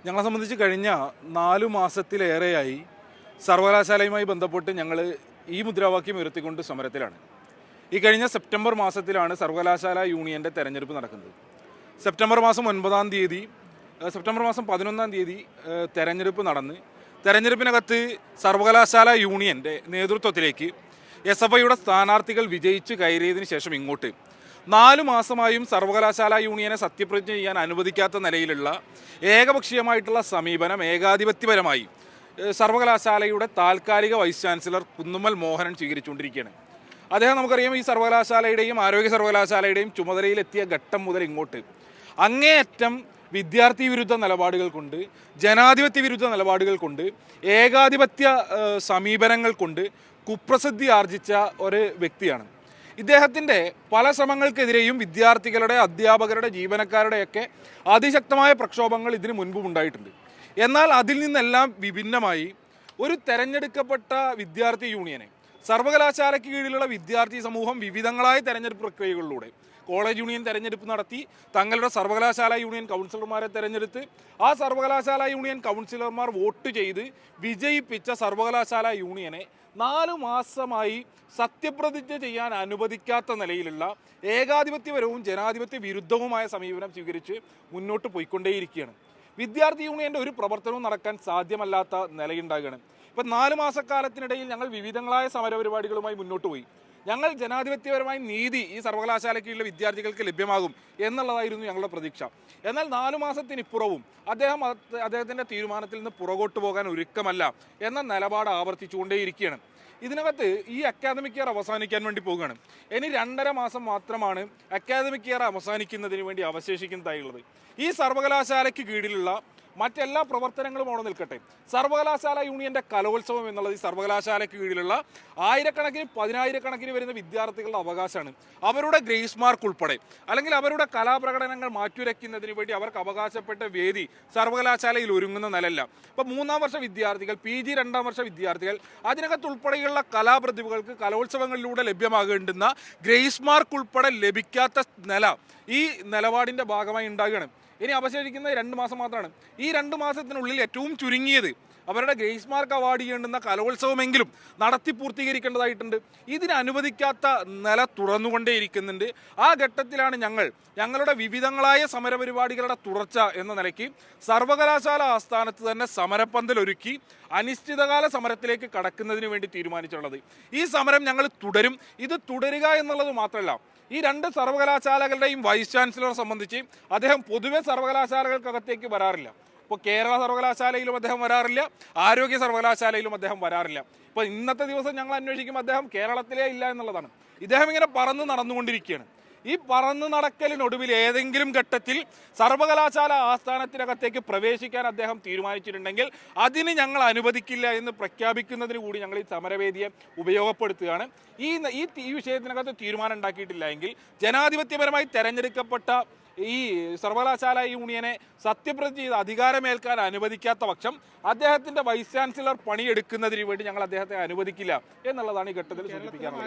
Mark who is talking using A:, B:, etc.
A: ഞങ്ങളെ സംബന്ധിച്ച് കഴിഞ്ഞ 4 മാസത്തിലേറെയായി സർവകലാശാലയുമായി ബന്ധപ്പെട്ട് ഞങ്ങൾ ഈ മുദ്രാവാക്യം ഉയർത്തിക്കൊണ്ട് സമരത്തിലാണ്. ഈ കഴിഞ്ഞ സെപ്റ്റംബർ മാസത്തിലാണ് സർവകലാശാല യൂണിയൻ്റെ തെരഞ്ഞെടുപ്പ് നടക്കുന്നത്. സെപ്റ്റംബർ മാസം 9-ാം തീയതി, സെപ്റ്റംബർ മാസം 11-ാം തീയതി തെരഞ്ഞെടുപ്പ് നടന്ന് തെരഞ്ഞെടുപ്പിനകത്ത് സർവകലാശാല യൂണിയൻ്റെ നേതൃത്വത്തിലേക്ക് SFIയുടെ സ്ഥാനാർത്ഥികൾ വിജയിച്ച് കയറിയതിന് ശേഷം ഇങ്ങോട്ട് 4 മാസമായും സർവകലാശാല യൂണിയനെ സത്യപ്രതിജ്ഞ ചെയ്യാൻ അനുവദിക്കാത്ത നിലയിലുള്ള ഏകപക്ഷീയമായിട്ടുള്ള സമീപനം ഏകാധിപത്യപരമായി സർവകലാശാലയുടെ താൽക്കാലിക വൈസ് ചാൻസലർ കുന്നുമ്മൽ മോഹനൻ സ്വീകരിച്ചുകൊണ്ടിരിക്കുകയാണ്. അദ്ദേഹം നമുക്കറിയാം, ഈ സർവകലാശാലയുടെയും ആരോഗ്യ സർവകലാശാലയുടെയും ചുമതലയിലെത്തിയ ഘട്ടം മുതൽ ഇങ്ങോട്ട് അങ്ങേയറ്റം വിദ്യാർത്ഥി വിരുദ്ധ നിലപാടുകൾ കൊണ്ട്, ജനാധിപത്യ വിരുദ്ധ നിലപാടുകൾ കൊണ്ട്, ഏകാധിപത്യ സമീപനങ്ങൾ കൊണ്ട് കുപ്രസിദ്ധി ആർജിച്ച ഒരു വ്യക്തിയാണ്. ഇദ്ദേഹത്തിൻ്റെ പല ശ്രമങ്ങൾക്കെതിരെയും വിദ്യാർത്ഥികളുടെ, അധ്യാപകരുടെ, ജീവനക്കാരുടെയൊക്കെ അതിശക്തമായ പ്രക്ഷോഭങ്ങൾ ഇതിനു മുൻപും ഉണ്ടായിട്ടുണ്ട്. എന്നാൽ അതിൽ നിന്നെല്ലാം വിഭിന്നമായി ഒരു തെരഞ്ഞെടുക്കപ്പെട്ട വിദ്യാർത്ഥി യൂണിയനെ, സർവകലാശാലയ്ക്ക് കീഴിലുള്ള വിദ്യാർത്ഥി സമൂഹം വിവിധങ്ങളായ തെരഞ്ഞെടുപ്പ് പ്രക്രിയകളിലൂടെ കോളേജ് യൂണിയൻ തെരഞ്ഞെടുപ്പ് നടത്തി തങ്ങളുടെ സർവകലാശാല യൂണിയൻ കൗൺസിലർമാരെ തെരഞ്ഞെടുത്ത് ആ സർവകലാശാല യൂണിയൻ കൗൺസിലർമാർ വോട്ട് ചെയ്ത് വിജയിപ്പിച്ച സർവകലാശാല യൂണിയനെ 4 മാസമായി സത്യപ്രതിജ്ഞ ചെയ്യാൻ അനുവദിക്കാത്ത നിലയിലുള്ള ഏകാധിപത്യപരവും ജനാധിപത്യ വിരുദ്ധവുമായ സമീപനം സ്വീകരിച്ച് മുന്നോട്ട് പോയിക്കൊണ്ടേയിരിക്കുകയാണ്. വിദ്യാർത്ഥി യൂണിയൻ്റെ ഒരു പ്രവർത്തനവും നടക്കാൻ സാധ്യമല്ലാത്ത നിലയുണ്ടാകുകയാണ്. ഇപ്പം 4 മാസക്കാലത്തിനിടയിൽ ഞങ്ങൾ വിവിധങ്ങളായ സമരപരിപാടികളുമായി മുന്നോട്ട് പോയി. ഞങ്ങൾ ജനാധിപത്യപരമായ നീതി ഈ സർവകലാശാലയ്ക്കുള്ള വിദ്യാർത്ഥികൾക്ക് ലഭ്യമാകും എന്നുള്ളതായിരുന്നു ഞങ്ങളുടെ പ്രതീക്ഷ. എന്നാൽ 4 മാസത്തിനിപ്പുറവും അദ്ദേഹത്തിൻ്റെ തീരുമാനത്തിൽ നിന്ന് പുറകോട്ട് പോകാൻ ഒരുക്കമല്ല എന്ന നിലപാട് ആവർത്തിച്ചുകൊണ്ടേയിരിക്കുകയാണ്. ഇതിനകത്ത് ഈ അക്കാദമിക് ഇയർ അവസാനിക്കാൻ വേണ്ടി പോവുകയാണ്. ഇനി 2.5 മാസം മാത്രമാണ് അക്കാദമിക് ഇയർ അവസാനിക്കുന്നതിന് വേണ്ടി അവശേഷിക്കുന്നതായുള്ളത്. ഈ സർവകലാശാലയ്ക്ക് കീഴിലുള്ള മറ്റെല്ലാ പ്രവർത്തനങ്ങളും അവിടെ നിൽക്കട്ടെ, സർവകലാശാല യൂണിയൻ്റെ കലോത്സവം എന്നുള്ളത് ഈ സർവകലാശാലയ്ക്ക് കീഴിലുള്ള ആയിരക്കണക്കിന് 10,000-കണക്കിന് വരുന്ന വിദ്യാർത്ഥികളുടെ അവകാശമാണ്. അവരുടെ ഗ്രേസ് മാർക്ക് ഉൾപ്പെടെ, അല്ലെങ്കിൽ അവരുടെ കലാപ്രകടനങ്ങൾ മാറ്റുരയ്ക്കുന്നതിന് വേണ്ടി അവർക്ക് അവകാശപ്പെട്ട വേദി സർവകലാശാലയിൽ ഒരുങ്ങുന്ന നിലല്ല. ഇപ്പോൾ 3-ാം വർഷ വിദ്യാർത്ഥികൾ, PG 2-ാം വർഷ വിദ്യാർത്ഥികൾ, അതിനകത്ത് ഉൾപ്പെടെയുള്ള കലാപ്രതിഭകൾക്ക് കലോത്സവങ്ങളിലൂടെ ലഭ്യമാകേണ്ടുന്ന ഗ്രേസ് മാർക്ക് ഉൾപ്പെടെ ലഭിക്കാത്ത നില ഈ നിലപാടിൻ്റെ ഭാഗമായി ഉണ്ടാകുകയാണ്. ഇനി അവശേഷിക്കുന്നത് 2 മാസം മാത്രമാണ്. ഈ 2 മാസത്തിനുള്ളിൽ ഏറ്റവും ചുരുങ്ങിയത് അവരുടെ ഗ്രേസ് മാർക്ക് അവാർഡ് ചെയ്യേണ്ടുന്ന കലോത്സവമെങ്കിലും നടത്തി പൂർത്തീകരിക്കേണ്ടതായിട്ടുണ്ട്. ഇതിന് അനുവദിക്കാത്ത നില തുറന്നുകൊണ്ടേയിരിക്കുന്നുണ്ട്. ആ ഘട്ടത്തിലാണ് ഞങ്ങളുടെ വിവിധങ്ങളായ സമരപരിപാടികളുടെ തുടർച്ച എന്ന നിലയ്ക്ക് സർവകലാശാല ആസ്ഥാനത്ത് തന്നെ സമരപ്പന്തലൊരുക്കി അനിശ്ചിതകാല സമരത്തിലേക്ക് കടക്കുന്നതിന് വേണ്ടി തീരുമാനിച്ചുള്ളത്. ഈ സമരം ഞങ്ങൾ തുടരും. ഇത് തുടരുക എന്നുള്ളത് മാത്രമല്ല, ഈ 2 സർവകലാശാലകളുടെയും വൈസ് ചാൻസലറെ സംബന്ധിച്ച് അദ്ദേഹം പൊതുവെ സർവകലാശാലകൾക്കകത്തേക്ക് വരാറില്ല. ഇപ്പോൾ കേരള സർവകലാശാലയിലും അദ്ദേഹം വരാറില്ല, ആരോഗ്യ സർവകലാശാലയിലും അദ്ദേഹം വരാറില്ല. ഇപ്പോൾ ഇന്നത്തെ ദിവസം ഞങ്ങൾ അന്വേഷിക്കും അദ്ദേഹം കേരളത്തിലേ ഇല്ല എന്നുള്ളതാണ്. ഇദ്ദേഹം ഇങ്ങനെ പറന്ന് നടന്നുകൊണ്ടിരിക്കുകയാണ്. ഈ പറന്ന് നടക്കലിനൊടുവിൽ ഏതെങ്കിലും ഘട്ടത്തിൽ സർവകലാശാല ആസ്ഥാനത്തിനകത്തേക്ക് പ്രവേശിക്കാൻ അദ്ദേഹം തീരുമാനിച്ചിട്ടുണ്ടെങ്കിൽ അതിന് ഞങ്ങൾ അനുവദിക്കില്ല എന്ന് പ്രഖ്യാപിക്കുന്നതിന് കൂടി ഞങ്ങൾ ഈ സമരവേദിയെ ഉപയോഗപ്പെടുത്തുകയാണ്. ഈ വിഷയത്തിനകത്ത് തീരുമാനം ഉണ്ടാക്കിയിട്ടില്ല എങ്കിൽ ജനാധിപത്യപരമായി തെരഞ്ഞെടുക്കപ്പെട്ട ഈ സർവകലാശാല യൂണിയനെ സത്യപ്രതിജ്ഞ ചെയ്ത് അധികാരമേൽക്കാൻ അനുവദിക്കാത്ത പക്ഷം അദ്ദേഹത്തിൻ്റെ വൈസ് ചാൻസലർ പണിയെടുക്കുന്നതിന് വേണ്ടി ഞങ്ങൾ അദ്ദേഹത്തെ അനുവദിക്കില്ല എന്നുള്ളതാണ് ഈ ഘട്ടത്തിൽ സൂചിപ്പിക്കാറുള്ളത്.